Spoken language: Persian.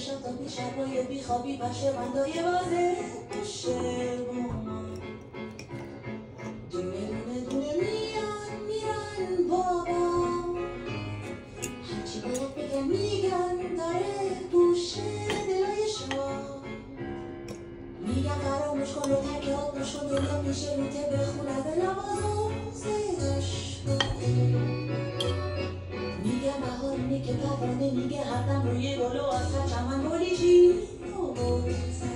شب تا بی شبای بی خوابی پشه بندای بازه باشه با من دونه دونه دونه میرن بابا هرچی باید بگن میگن داره گوشه دلای شما میگن فراموش کن رو تک آبش کن دنیا پیشه روته بخونه به نوازو زیرش میگن بهار اینه که پروانه میگه هر دم روی گلو از چمن گلی شیر رو بزن